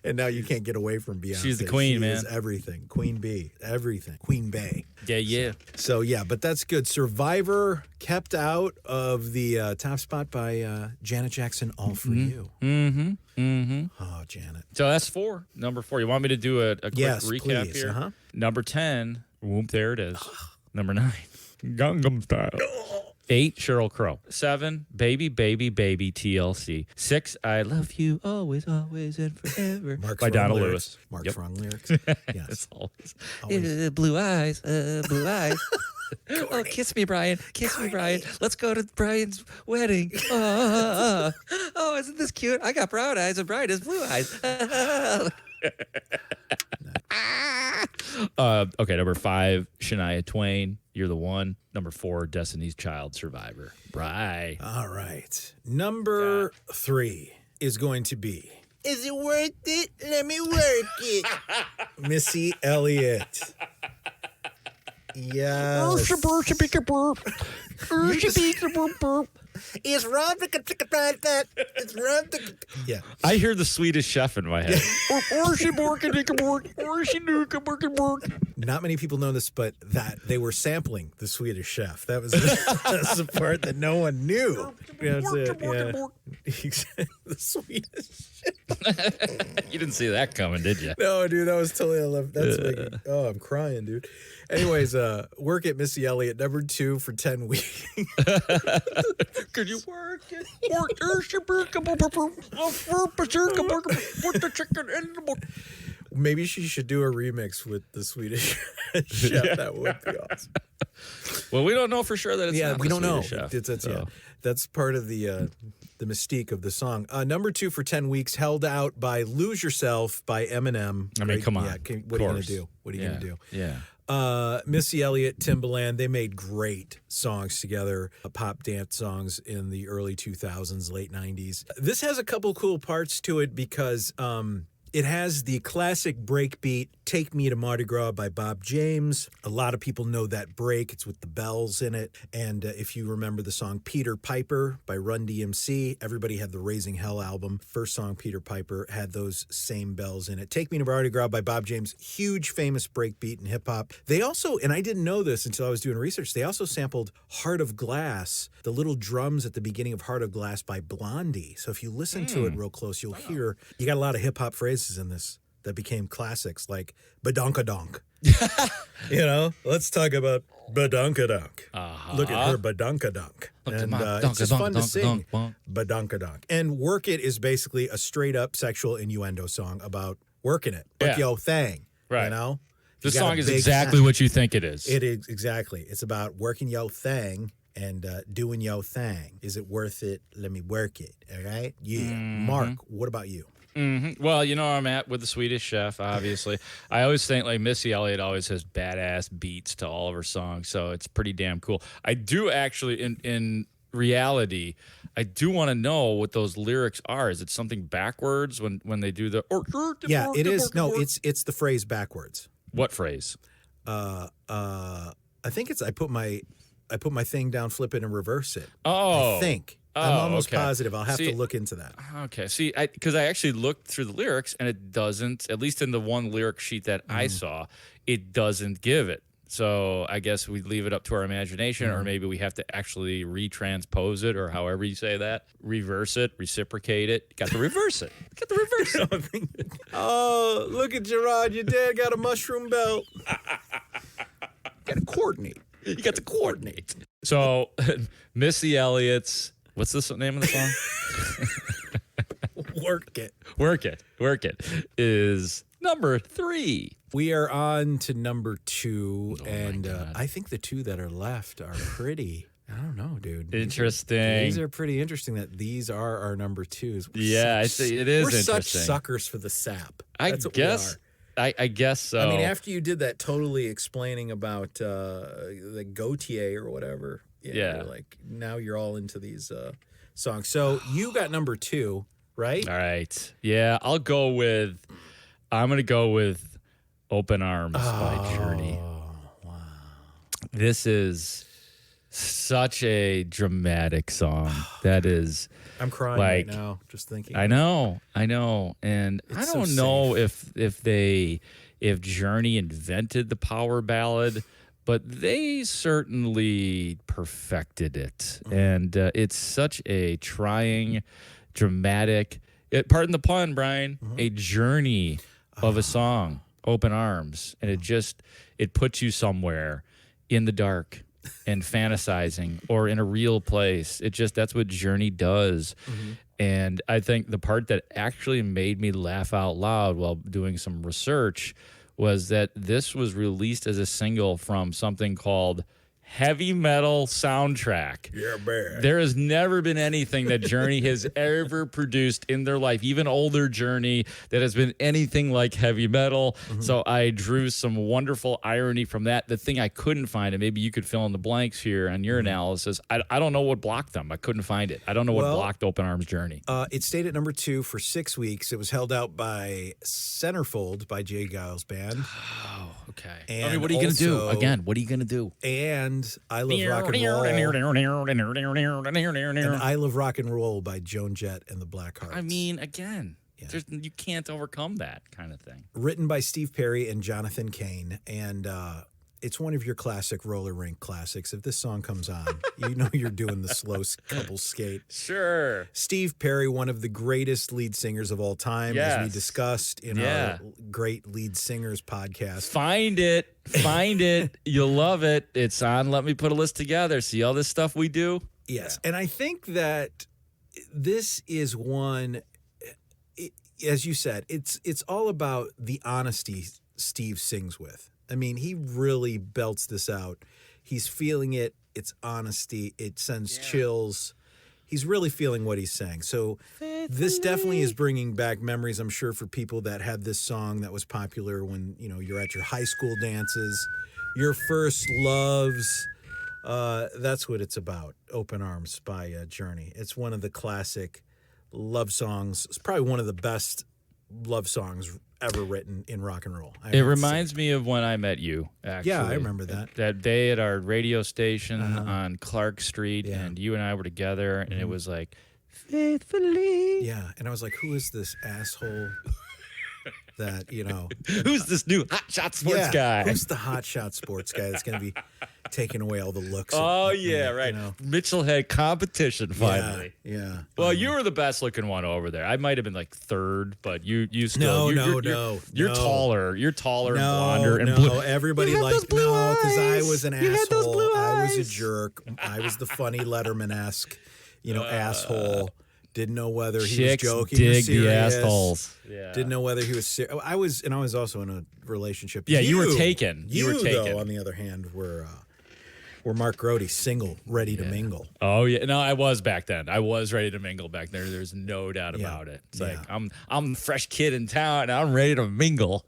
Speaker 2: Now you can't get away from Beyonce.
Speaker 1: She's the queen,
Speaker 2: she
Speaker 1: man.
Speaker 2: Is everything. Queen Bee. Everything. Queen Bey.
Speaker 1: Yeah.
Speaker 2: So, yeah, but that's good. Survivor kept out of the top spot by Janet Jackson, All For You. Oh, Janet.
Speaker 1: So that's 4. Number 4. You want me to do a quick recap
Speaker 2: please.
Speaker 1: here?
Speaker 2: Uh-huh.
Speaker 1: Number 10. Whoop, there it is. Number 9. Gangnam Style. 8. Sheryl Crow. 7. Baby, Baby, Baby, TLC. 6. I Love You Always, Always, and Forever.
Speaker 2: Mark's
Speaker 1: by
Speaker 2: wrong
Speaker 1: Donna
Speaker 2: lyrics.
Speaker 1: Lewis.
Speaker 2: Mark's
Speaker 1: Yep.
Speaker 2: wrong lyrics. Yes.
Speaker 1: It's always.
Speaker 6: Blue eyes, blue eyes. Oh, kiss me, Brian. Kiss me, Brian. Let's go to Brian's wedding. Oh, isn't this cute? I got brown eyes and Brian has blue eyes.
Speaker 1: Okay, number 5, Shania Twain. You're the One. Number 4, Destiny's Child, Survivor. Bri.
Speaker 2: All right. Number 3 is going to be Is It Worth It? Let Me Work It. Missy Elliott. Yes. It's wrong to like that. It's wrong to. Yeah.
Speaker 1: I hear the Swedish Chef in my head.
Speaker 2: Not many people know this, but that they were sampling the Swedish Chef. That was that's the part that no one knew. That's it. Yeah. The Swedish.
Speaker 1: You didn't see that coming, did you?
Speaker 2: No, dude, that was totally left. That's making, I'm crying, dude. Anyways, work at Missy Elliott, number 2 for 10 weeks.
Speaker 1: Could you work it?
Speaker 2: Maybe she should do a remix with the Swedish Chef. That would be awesome.
Speaker 1: Well, we don't know for sure that it's not
Speaker 2: we
Speaker 1: the
Speaker 2: don't know.
Speaker 1: Swedish Chef,
Speaker 2: Yeah, that's part of the mystique of the song. Number 2 for 10 weeks, held out by "Lose Yourself" by Eminem.
Speaker 1: I mean, come on.
Speaker 2: Yeah, what are you gonna do? What are you gonna do?
Speaker 1: Yeah.
Speaker 2: Missy Elliott, Timbaland, they made great songs together, pop dance songs in the early 2000s, late 90s. This has a couple cool parts to it because it has the classic breakbeat, Take Me to Mardi Gras by Bob James. A lot of people know that break. It's with the bells in it. And if you remember the song Peter Piper by Run DMC, everybody had the Raising Hell album. First song, Peter Piper, had those same bells in it. Take Me to Mardi Gras by Bob James, huge famous breakbeat in hip-hop. They also, and I didn't know this until I was doing research, they also sampled Heart of Glass, the little drums at the beginning of Heart of Glass by Blondie. So if you listen to it real close, you'll hear, you got a lot of hip-hop phrases in this that became classics, like badonkadonk. Let's talk about badonkadonk. Look at her badonkadonk. And it's just fun to sing badonkadonk. And Work It is basically a straight-up sexual innuendo song about working it. Work your thing,
Speaker 1: Right.
Speaker 2: you know?
Speaker 1: This
Speaker 2: You got a
Speaker 1: song is
Speaker 2: big
Speaker 1: exactly
Speaker 2: sack.
Speaker 1: what you think it is.
Speaker 2: It is, exactly. It's about working your thing and doing your thing. Is it worth it? Let me work it, all right? Yeah. Mark, what about you?
Speaker 1: Well, you know where I'm at with the Swedish Chef, obviously. I always think like Missy Elliott always has badass beats to all of her songs, so it's pretty damn cool. I do actually, in reality, I do want to know what those lyrics are. Is it something backwards when they do the...
Speaker 2: Yeah, it is. No, it's the phrase backwards.
Speaker 1: What phrase?
Speaker 2: I think it's I put my thing down, flip it, and reverse it.
Speaker 1: Oh.
Speaker 2: I think. I'm almost
Speaker 1: okay.
Speaker 2: positive. I'll have
Speaker 1: See,
Speaker 2: to look into that.
Speaker 1: Okay. See, because I actually looked through the lyrics, and it doesn't, at least in the one lyric sheet that I saw, it doesn't give it. So I guess we leave it up to our imagination, or maybe we have to actually retranspose it, or however you say that. Reverse it, reciprocate it. Got to reverse it. Got to reverse it.
Speaker 2: Oh, look at Gerard. Your dad got a mushroom belt. Got to coordinate.
Speaker 1: You got to coordinate. So Missy Elliott's, what's the name of the song?
Speaker 2: Work it.
Speaker 1: Work It, is number 3.
Speaker 2: We are on to number 2,
Speaker 1: Oh, my
Speaker 2: and
Speaker 1: God.
Speaker 2: I think the 2 that are left are pretty. I don't know, dude.
Speaker 1: Interesting.
Speaker 2: These are pretty interesting that these are our number 2s.
Speaker 1: Yeah, I think it is
Speaker 2: We're such
Speaker 1: interesting.
Speaker 2: suckers for the sap.
Speaker 1: I
Speaker 2: That's what
Speaker 1: guess.
Speaker 2: we are.
Speaker 1: I guess so.
Speaker 2: I mean, after you did that totally explaining about the Gautier or whatever,
Speaker 1: Yeah.
Speaker 2: you're like now you're all into these songs. So you got number 2, right?
Speaker 1: All right. Yeah, I'm going to go with Open Arms by Journey.
Speaker 2: Wow.
Speaker 1: This is such a dramatic song. That is,
Speaker 2: I'm crying
Speaker 1: Like,
Speaker 2: right now just thinking.
Speaker 1: I know, and
Speaker 2: It's
Speaker 1: I
Speaker 2: so
Speaker 1: don't know if Journey invented the power ballad, but they certainly perfected it, and it's such a trying, dramatic. Pardon the pun, Brian. A journey of a song, Open Arms, and it puts you somewhere in the dark and fantasizing or in a real place. That's what Journey does. And I think the part that actually made me laugh out loud while doing some research was that this was released as a single from something called Heavy Metal Soundtrack.
Speaker 2: Yeah, man.
Speaker 1: There has never been anything that Journey has ever produced in their life, even older Journey, that has been anything like heavy metal. So I drew some wonderful irony from that. The thing I couldn't find, and maybe you could fill in the blanks here on your analysis, I don't know what blocked them. I couldn't find it. I don't know what blocked Open Arms Journey.
Speaker 2: It stayed at number 2 for 6 weeks. It was held out by Centerfold by Jay Giles Band.
Speaker 1: Oh, okay.
Speaker 2: And
Speaker 1: I mean, what are you going to do?
Speaker 2: also-
Speaker 1: Again, what are you going to do?
Speaker 2: And I Love Rock and Roll. And I Love Rock and Roll by Joan Jett and the Blackhearts.
Speaker 1: I mean, again, you can't overcome that kind of thing.
Speaker 2: Written by Steve Perry and Jonathan Cain. And it's one of your classic roller rink classics. If this song comes on, you know you're doing the slow couple skate.
Speaker 1: Sure.
Speaker 2: Steve Perry, one of the greatest lead singers of all time, as we
Speaker 1: Yes.
Speaker 2: discussed in our great lead singers podcast.
Speaker 1: Find it. You'll love it. It's on Let Me Put a List Together. See all this stuff we do?
Speaker 2: Yes. And I think that this is one, as you said, it's all about the honesty Steve sings with. I mean, he really belts this out. He's feeling it. It's honesty. It sends chills. He's really feeling what he's saying. So this definitely is bringing back memories, I'm sure, for people that had this song that was popular when, you're at your high school dances, your first loves. That's what it's about. Open Arms by Journey. It's one of the classic love songs. It's probably one of the best love songs ever written in rock and roll.
Speaker 1: It reminds me of when I met you, actually.
Speaker 2: Yeah, I remember that.
Speaker 1: That day at our radio station on Clark Street, and you and I were together, and it was like, faithfully.
Speaker 2: Yeah, and I was like, who is this asshole that,
Speaker 1: Who's this new hotshot sports guy?
Speaker 2: Who's the hotshot sports guy that's going to be taking away all the looks?
Speaker 1: Oh,
Speaker 2: of,
Speaker 1: yeah, right. Mitchell had competition finally.
Speaker 2: Yeah.
Speaker 1: Well, you were the best looking one over there. I might have been like third, but you still.
Speaker 2: No,
Speaker 1: You're
Speaker 2: no.
Speaker 1: taller. You're taller and blonder and
Speaker 2: no,
Speaker 1: blue.
Speaker 2: everybody
Speaker 1: You had those
Speaker 2: liked
Speaker 1: blue
Speaker 2: because I
Speaker 1: eyes.
Speaker 2: was an
Speaker 1: You had those
Speaker 2: asshole.
Speaker 1: blue
Speaker 2: I was a
Speaker 1: eyes.
Speaker 2: jerk. I was the funny Letterman-esque, asshole. Didn't know whether he was
Speaker 1: Chicks
Speaker 2: joking or
Speaker 1: dig
Speaker 2: serious.
Speaker 1: the assholes. Yeah.
Speaker 2: Didn't know whether he was serious. I was also in a relationship.
Speaker 1: Yeah, you were taken. You were taken.
Speaker 2: Though, on the other hand, were Mark Grody, single, ready to mingle.
Speaker 1: Oh yeah, no, I was back then. I was ready to mingle back there. There's no doubt about it. It's like I'm a fresh kid in town and I'm ready to mingle.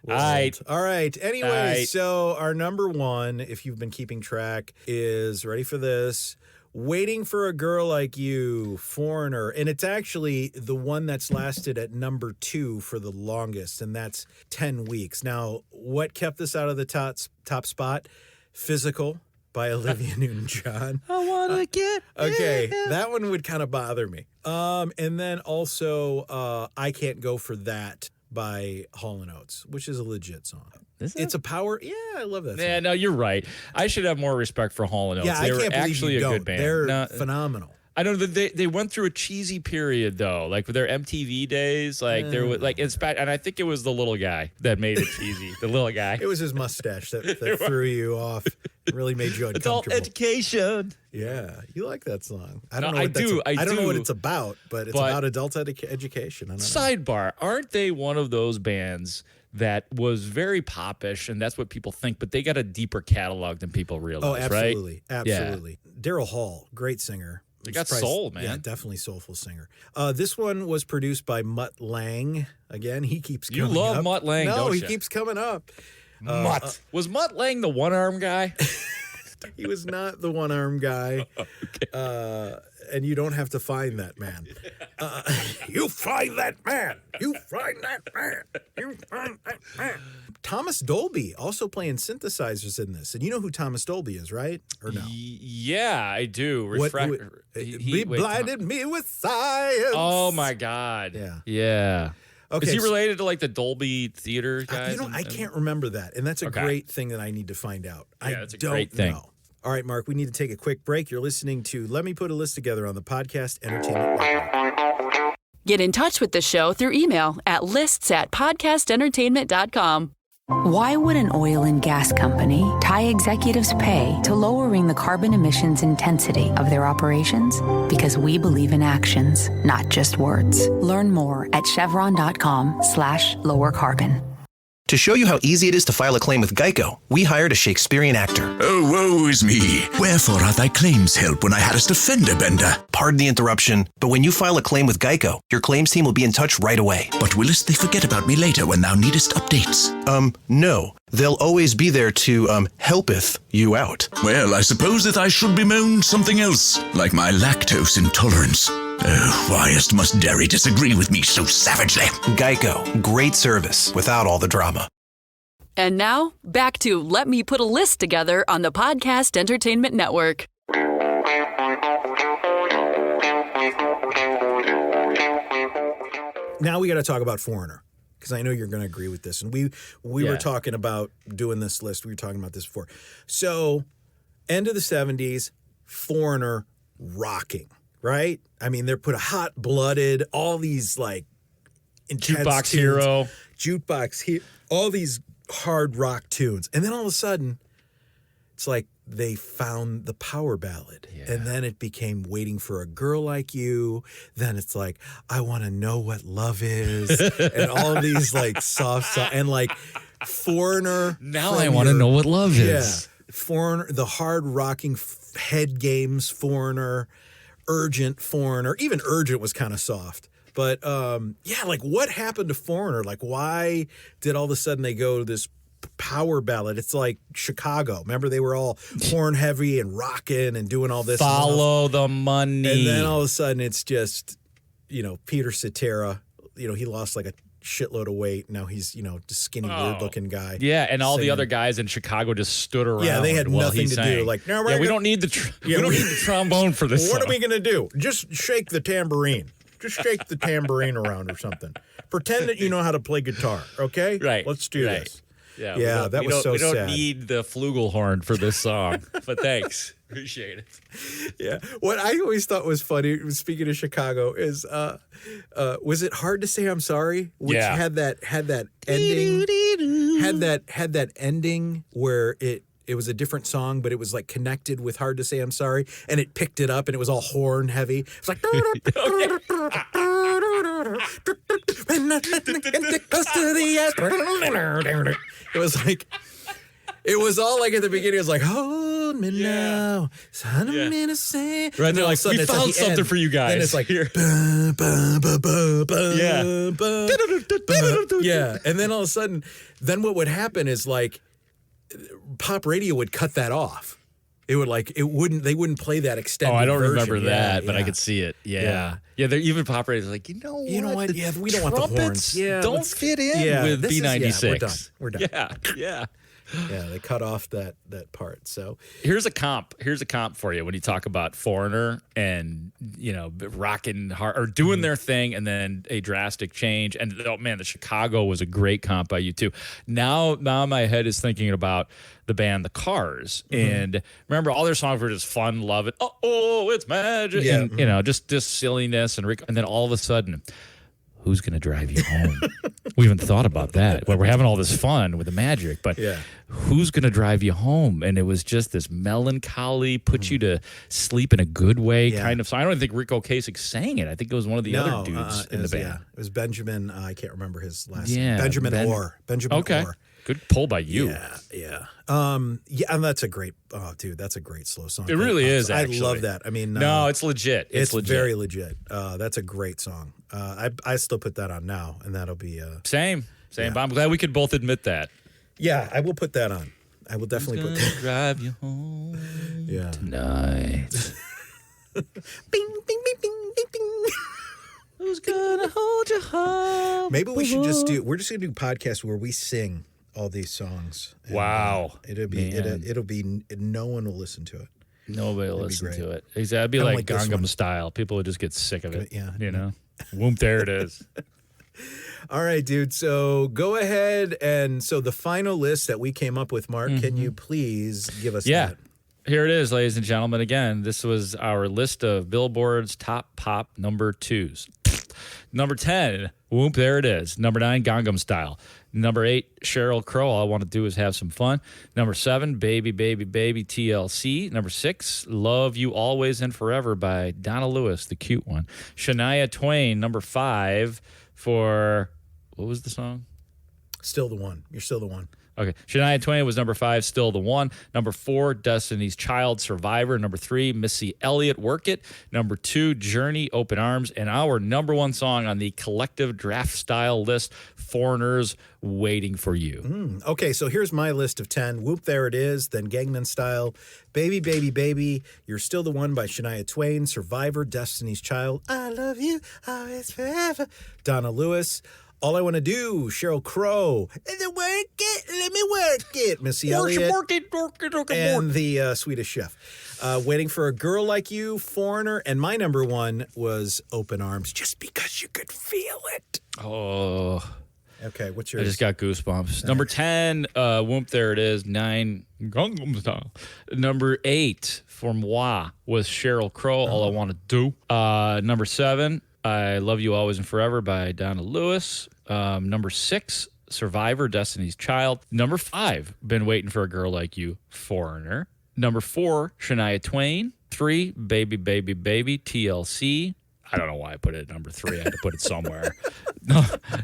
Speaker 1: All right.
Speaker 2: All right. Anyway,
Speaker 1: All right.
Speaker 2: so our number 1, if you've been keeping track, is ready for this. Waiting for a Girl Like You, Foreigner. And it's actually the one that's lasted at number 2 for the longest, and that's 10 weeks. Now, what kept this out of the top spot? Physical by Olivia Newton-John.
Speaker 1: I wanna get
Speaker 2: Okay, that one would kind of bother me. And then also I Can't Go For That by Hall & Oates, which is a legit song.
Speaker 1: Is it?
Speaker 2: It's a power. Yeah, I love that song.
Speaker 1: Yeah, no, you're right. I should have more respect for Hall & Oates.
Speaker 2: Yeah,
Speaker 1: they
Speaker 2: I
Speaker 1: were
Speaker 2: can't believe
Speaker 1: actually
Speaker 2: you
Speaker 1: a
Speaker 2: don't.
Speaker 1: good band.
Speaker 2: They're
Speaker 1: No,
Speaker 2: phenomenal.
Speaker 1: I know that they went through a cheesy period though, like with their MTV days. Like there was like it's bad, and I think it was the little guy that made it cheesy. The little guy.
Speaker 2: It was his mustache that threw you off. It really made you uncomfortable.
Speaker 1: Adult education.
Speaker 2: Yeah, you like that song. I
Speaker 1: No,
Speaker 2: don't know.
Speaker 1: I
Speaker 2: What that's
Speaker 1: do, I
Speaker 2: I don't know what
Speaker 1: do.
Speaker 2: it's about, but it's
Speaker 1: But-
Speaker 2: about adult education. I don't know.
Speaker 1: Sidebar: aren't they one of those bands that was very popish, and that's what people think, but they got a deeper catalog than people realize,
Speaker 2: Oh, absolutely,
Speaker 1: right?
Speaker 2: absolutely. Daryl Hall, great singer.
Speaker 1: They got
Speaker 2: Surprised-
Speaker 1: soul, man.
Speaker 2: Yeah, definitely soulful singer. This one was produced by Mutt Lang. Again, he keeps
Speaker 1: You
Speaker 2: coming
Speaker 1: love
Speaker 2: up.
Speaker 1: Mutt Lang,
Speaker 2: no,
Speaker 1: don't
Speaker 2: he
Speaker 1: you?
Speaker 2: keeps coming up.
Speaker 1: Mutt. Was Mutt Lang the one-arm guy?
Speaker 2: He was not the one-arm guy. And you don't have to find that man. You find that man. You find that man. You find that man. Thomas Dolby also playing synthesizers in this. And you know who Thomas Dolby is, right? Or no?
Speaker 1: Yeah, I do.
Speaker 2: What-
Speaker 1: He- wait,
Speaker 2: blinded me with science.
Speaker 1: Oh my God.
Speaker 2: Yeah.
Speaker 1: Yeah.
Speaker 2: Okay,
Speaker 1: Is he
Speaker 2: so-
Speaker 1: related to like the Dolby Theater guys?
Speaker 2: You know, I can't remember that. And that's a
Speaker 1: Okay.
Speaker 2: great thing that I need to find out. I
Speaker 1: that's a
Speaker 2: don't
Speaker 1: great thing.
Speaker 2: know. All right, Mark, we need to take a quick break. You're listening to Let Me Put a List Together on the Podcast Entertainment Network.
Speaker 3: Get in touch with the show through email at lists@podcastentertainment.com.
Speaker 7: Why would an oil and gas company tie executives' pay to lowering the carbon emissions intensity of their operations? Because we believe in actions, not just words. Learn more at chevron.com/lower carbon.
Speaker 8: To show you how easy it is to file a claim with Geico, we hired a Shakespearean actor.
Speaker 9: Oh, woe is me. Wherefore art thy claims help when I hadst a fender bender?
Speaker 8: Pardon the interruption, but when you file a claim with Geico, your claims team will be in touch right away.
Speaker 9: But willest they forget about me later when thou needest updates?
Speaker 8: No. They'll always be there to, helpeth you out.
Speaker 9: Well, I suppose that I should bemoan something else, like my lactose intolerance. Oh, whyest must dairy disagree with me so savagely?
Speaker 8: Geico. Great service without all the drama.
Speaker 3: And now, back to Let Me Put a List Together on the Podcast Entertainment Network.
Speaker 2: Now we got to talk about Foreigner, because I know you're going to agree with this. And we were
Speaker 1: Yeah.
Speaker 2: talking about doing this list. We were talking about this before. So, end of the 70s, Foreigner rocking, right? I mean, they're put a Hot Blooded, all these like intense
Speaker 1: Jukebox
Speaker 2: tunes,
Speaker 1: Hero.
Speaker 2: Jukebox Hero, all these hard rock tunes. And then all of a sudden, it's like they found the power ballad. And then it became Waiting for a Girl Like You. Then it's like, I Want to Know What Love Is. And all of these like soft songs. And like Foreigner.
Speaker 1: Now
Speaker 2: from
Speaker 1: I want to
Speaker 2: your-
Speaker 1: know what love is.
Speaker 2: Yeah. Foreigner, the hard rocking head games Foreigner, Urgent Foreigner. Even Urgent was kind of soft. But yeah, like what happened to Foreigner? Like why did all of a sudden they go to this power ballad? It's like Chicago. Remember they were all horn heavy and rocking and doing all this.
Speaker 1: Follow the money.
Speaker 2: And then all of a sudden it's just, Peter Cetera, he lost like a shitload of weight. Now he's, just skinny, weird looking guy.
Speaker 1: Yeah, and all the
Speaker 2: singing.
Speaker 1: other guys in Chicago just stood around.
Speaker 2: Yeah, they had
Speaker 1: while
Speaker 2: nothing
Speaker 1: he
Speaker 2: to do.
Speaker 1: sang.
Speaker 2: Like, no,
Speaker 1: we don't need the we don't need the trombone for this.
Speaker 2: What
Speaker 1: song.
Speaker 2: are we going to do? Just shake the tambourine. Just shake the tambourine around or something. Pretend that you know how to play guitar, okay?
Speaker 1: Right.
Speaker 2: Let's do
Speaker 1: right.
Speaker 2: this.
Speaker 1: Yeah,
Speaker 2: Yeah, that was so
Speaker 1: We don't
Speaker 2: sad.
Speaker 1: need the flugelhorn for this song, but thanks. Appreciate it.
Speaker 2: Yeah. What I always thought was funny, speaking of Chicago, is was it Hard to Say I'm Sorry? Which
Speaker 1: Yeah.
Speaker 2: had that ending. Had that ending where it was a different song, but it was like connected with Hard to Say I'm Sorry, and it picked it up and it was all horn heavy. It's like it was like it was all like at the beginning. It was like, hold me now, son of me to say.
Speaker 1: Right,
Speaker 2: And
Speaker 1: they're
Speaker 2: all of a
Speaker 1: like,
Speaker 2: sudden
Speaker 1: we
Speaker 2: it's at
Speaker 1: found
Speaker 2: the
Speaker 1: something
Speaker 2: end.
Speaker 1: for you guys.
Speaker 2: Then it's like,
Speaker 1: Here.
Speaker 2: ba, ba, ba, ba, ba,
Speaker 1: Yeah.
Speaker 2: ba. Yeah. And then all of a sudden, then what would happen is like, pop radio would cut that off. It would they wouldn't play that extended
Speaker 1: Oh, I don't
Speaker 2: version.
Speaker 1: remember
Speaker 2: Yeah,
Speaker 1: that, but I
Speaker 2: yeah.
Speaker 1: could see it.
Speaker 2: Yeah.
Speaker 1: Yeah. Yeah, they're even pop raters like, you know what?
Speaker 2: what?
Speaker 1: The
Speaker 2: Yeah, we don't want the
Speaker 1: trumpets
Speaker 2: horns. Yeah,
Speaker 1: don't
Speaker 2: let's-
Speaker 1: fit in
Speaker 2: yeah,
Speaker 1: with
Speaker 2: this is-
Speaker 1: B96.
Speaker 2: yeah, we're done.
Speaker 1: Yeah.
Speaker 2: Yeah, they cut off that part. So
Speaker 1: Here's a comp for you when you talk about Foreigner and, rocking hard or doing their thing and then a drastic change. And oh man, the Chicago was a great comp by you too. Now my head is thinking about the band The Cars. And remember, all their songs were just fun, love it. Oh, it's magic.
Speaker 2: Yeah.
Speaker 1: And, just this silliness. And then all of a sudden, who's going to drive you home? We haven't thought about that. Well, we're having all this fun with the magic, but who's going to drive you home? And it was just this melancholy, put you to sleep in a good way kind of song. I don't think Rico Kasich sang it. I think it was one of the other dudes in the band.
Speaker 2: Yeah, it was Benjamin. I can't remember his last
Speaker 1: Yeah,
Speaker 2: name. Benjamin Orr. Benjamin Orr.
Speaker 1: Good pull by you.
Speaker 2: Yeah. And that's a great, that's a great slow song.
Speaker 1: It really is,
Speaker 2: I
Speaker 1: actually.
Speaker 2: love that. I mean,
Speaker 1: No, it's legit.
Speaker 2: it's
Speaker 1: legit.
Speaker 2: very legit. That's a great song. I still put that on now, and that'll be
Speaker 1: Same. But I'm glad we could both admit that.
Speaker 2: Yeah, I will put that on. I will definitely put that.
Speaker 1: Drive you home tonight.
Speaker 2: Bing, bing, bing, bing, bing, bing.
Speaker 1: Who's gonna hold you home?
Speaker 2: Maybe we're just gonna do podcasts where we sing all these songs. And,
Speaker 1: Wow.
Speaker 2: It'll be no one will listen to it.
Speaker 1: Nobody will
Speaker 2: It'd be
Speaker 1: listen
Speaker 2: great.
Speaker 1: to it. It'd be
Speaker 2: Kinda
Speaker 1: like
Speaker 2: like this
Speaker 1: Gangnam
Speaker 2: one.
Speaker 1: Style. People would just get sick of it.
Speaker 2: Yeah.
Speaker 1: Whoop, there it is.
Speaker 2: All right, dude. So go ahead and the final list that we came up with, Mark, can you please give us that?
Speaker 1: Here it is, ladies and gentlemen. Again, this was our list of Billboard's top pop number 2s. Number 10, whoop, there it is. Number 9, Gangnam Style. Number 8, Sheryl Crow, All I Want to Do Is Have Some Fun. Number 7, Baby, Baby, Baby, TLC. Number 6, Love You Always and Forever by Donna Lewis, the cute one. Shania Twain, number 5 for, what was the song?
Speaker 2: Still the one. You're still the one.
Speaker 1: Okay. Shania Twain was number 5, Still the One. Number 4, Destiny's Child, Survivor. Number 3, Missy Elliott, Work It. Number 2, Journey, Open Arms. And our number 1 song on the collective draft style list, Foreigners, Waiting for You.
Speaker 2: Okay, so here's my list of 10. Whoop, there it is. Then Gangnam Style, Baby, Baby, Baby, You're Still the One by Shania Twain, Survivor, Destiny's Child, I Love You, Always Forever, Donna Lewis, All I Want to Do, Sheryl Crow, Work It, Let Me Work It, Missy Elliott, and the Swedish Chef. Waiting for a Girl Like You, Foreigner, and my number 1 was Open Arms, just because you could feel it.
Speaker 1: Oh,
Speaker 2: Okay, what's
Speaker 1: I
Speaker 2: yours?
Speaker 1: just got goosebumps. Number 10, whoop, there it is. 9, Gangnam Style. Number 8, for Moi, was Sheryl Crow, All I Want to Do. Number 7, I Love You Always and Forever by Donna Lewis. Number 6, Survivor, Destiny's Child. Number 5, Been Waiting for a Girl Like You, Foreigner. Number 4, Shania Twain. 3, Baby, Baby, Baby, TLC. I don't know why I put it at number 3. I had to put it somewhere.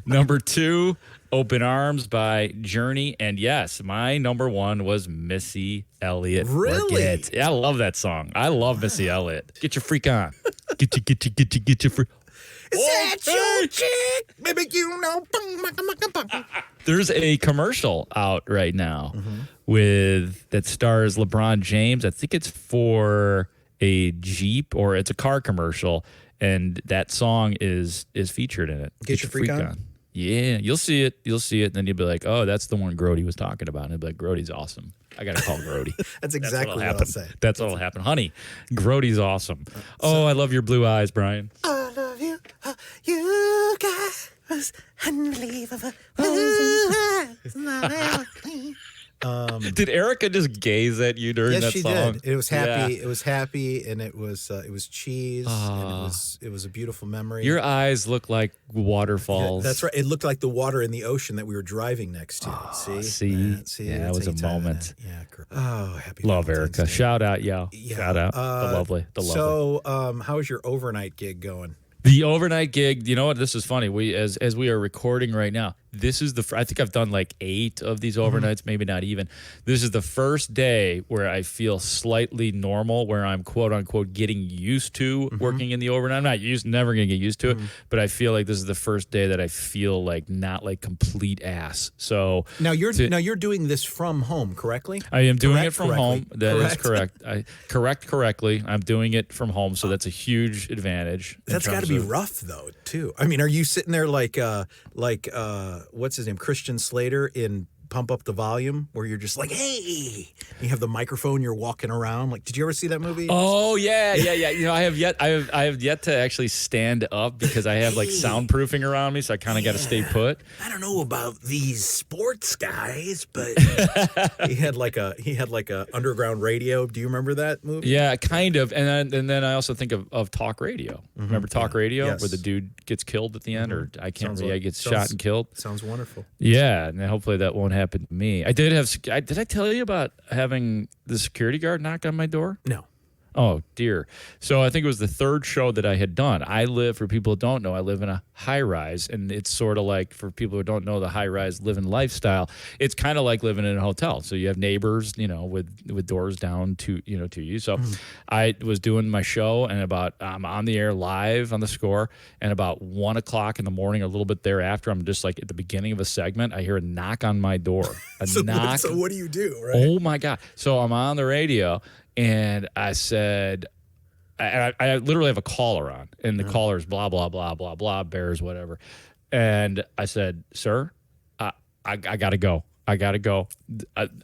Speaker 1: Number 2, Open Arms by Journey. And yes, my number 1 was Missy Elliott.
Speaker 2: Really?
Speaker 1: Work It. Yeah, I love that song. I love Missy Elliott. Get your freak on. Get your freak.
Speaker 2: Is that your chick? Baby, you know.
Speaker 1: There's a commercial out right now that stars LeBron James. I think it's for a Jeep or it's a car commercial, and that song is featured in it.
Speaker 2: Get your freak on?
Speaker 1: Yeah, you'll see it. And then you'll be like, oh, that's the one Grody was talking about. And it'll be like, Grody's awesome. I got to call Grody.
Speaker 2: That's exactly
Speaker 1: what'll
Speaker 2: what I'll say.
Speaker 1: That's what'll happen. Honey, Grody's awesome. I love your blue eyes, Brian.
Speaker 2: I love you. You guys, unbelievable.
Speaker 1: Did Erica just gaze at you during
Speaker 2: Yes,
Speaker 1: that
Speaker 2: she
Speaker 1: song?
Speaker 2: did. It was happy.
Speaker 1: Yeah.
Speaker 2: It was happy, and it was cheese, and it was a beautiful memory.
Speaker 1: Your eyes look like waterfalls.
Speaker 2: That's right. It looked like the water in the ocean that we were driving next to. See,
Speaker 1: Yeah, that
Speaker 2: that's
Speaker 1: was a
Speaker 2: how you tie
Speaker 1: moment.
Speaker 2: that. Yeah. Correct. Oh, happy.
Speaker 1: Love
Speaker 2: Valentine's
Speaker 1: Erica.
Speaker 2: Day.
Speaker 1: Shout out, yo.
Speaker 2: Yeah.
Speaker 1: Shout out. The lovely.
Speaker 2: So, how is your overnight gig going?
Speaker 1: The overnight gig, you know what? This is funny. We as we are recording right now, this is I think I've done like 8 of these overnights, maybe not even. This is the first day where I feel slightly normal, where I'm quote unquote getting used to working in the overnight. I'm never going to get used to it, but I feel like this is the first day that I feel like not like complete ass. So
Speaker 2: Now you're doing this from home, correctly?
Speaker 1: I am doing
Speaker 2: Correct
Speaker 1: it from
Speaker 2: correctly.
Speaker 1: home. That is
Speaker 2: Correct.
Speaker 1: correct. Correctly. I'm doing it from home, so that's a huge advantage.
Speaker 2: That's got to be rough, though, too. I mean, are you sitting there like what's his name, Christian Slater in Pump Up the Volume, where you're just like, hey, you have the microphone, you're walking around. Like, did you ever see that movie?
Speaker 1: Oh yeah. You know, I have yet to actually stand up because I have like soundproofing around me, so I kind of got to stay put.
Speaker 2: I don't know about these sports guys, but he had like a underground radio. Do you remember that movie?
Speaker 1: Yeah, kind of. And then I also think of talk radio. Remember talk radio,
Speaker 2: Yes.
Speaker 1: where the dude gets killed at the end, or I can't remember. He gets shot and killed.
Speaker 2: Sounds wonderful.
Speaker 1: Yeah, and hopefully that won't happen to me. Did I tell you about having the security guard knock on my door?
Speaker 2: No.
Speaker 1: Oh, dear. So I think it was the third show that I had done. For people who don't know, I live in a high-rise, and it's sort of like, for people who don't know the high-rise living lifestyle, it's kind of like living in a hotel. So you have neighbors, you know, with doors down to you. So I was doing my show, and I'm on the air live on the Score, and about 1 o'clock in the morning, a little bit thereafter, I'm just like at the beginning of a segment, I hear a knock on my door. Knock.
Speaker 2: So what do you do, right?
Speaker 1: Oh, my God. So I'm on the radio, and I said, I literally have a caller on, and the caller's blah, blah, blah, blah, blah, Bears, whatever. And I said, sir, I got to go. I got to go.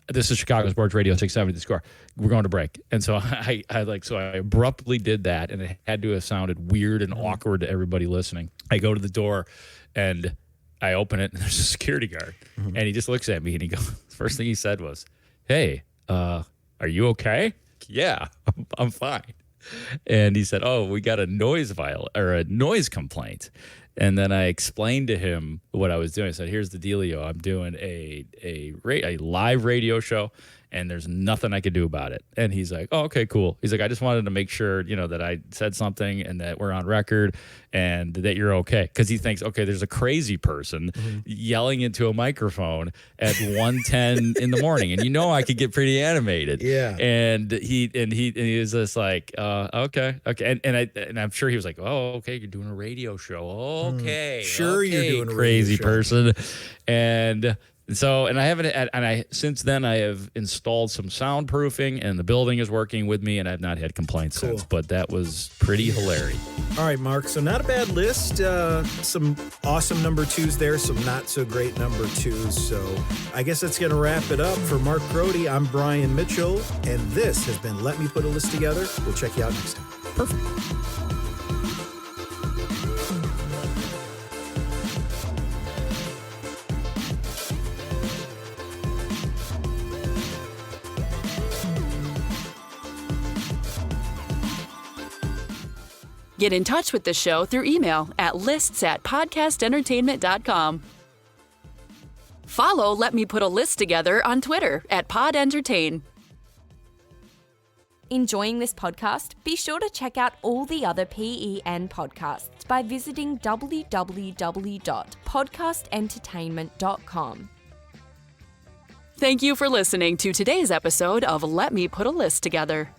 Speaker 1: This is Chicago Sports Radio 670 The Score. We're going to break. And so I abruptly did that, and it had to have sounded weird and awkward to everybody listening. I go to the door, and I open it, and there's a security guard. And he just looks at me, and he goes, first thing he said was, hey, are you okay? Yeah, I'm fine. And he said, oh, we got a noise complaint. And then I explained to him what I was doing. I said, here's the dealio. I'm doing a live radio show, and there's nothing I could do about it. And he's like, oh, okay, cool. He's like, I just wanted to make sure, you know, that I said something and that we're on record and that you're okay. Because he thinks, okay, there's a crazy person yelling into a microphone at 1:10 in the morning. And you know I could get pretty animated.
Speaker 2: Yeah.
Speaker 1: And he was just like, okay. And I'm sure he was like, oh, okay, you're doing a radio show. Okay.
Speaker 2: Sure,
Speaker 1: okay,
Speaker 2: you're doing a radio
Speaker 1: crazy
Speaker 2: show.
Speaker 1: person. And so, and I haven't, and I since then I have installed some soundproofing, and the building is working with me, and I've not had complaints since. But that was pretty hilarious.
Speaker 2: All right, Mark. So not a bad list. Some awesome number twos there, some not so great number twos. So I guess that's going to wrap it up. For Mark Grody, I'm Brian Mitchell, and this has been Let Me Put a List Together. We'll check you out next time. Perfect.
Speaker 3: Get in touch with the show through email at lists@podcastentertainment.com. Follow Let Me Put a List Together on Twitter @PodEntertain.
Speaker 10: Enjoying this podcast? Be sure to check out all the other PEN podcasts by visiting www.podcastentertainment.com.
Speaker 3: Thank you for listening to today's episode of Let Me Put a List Together.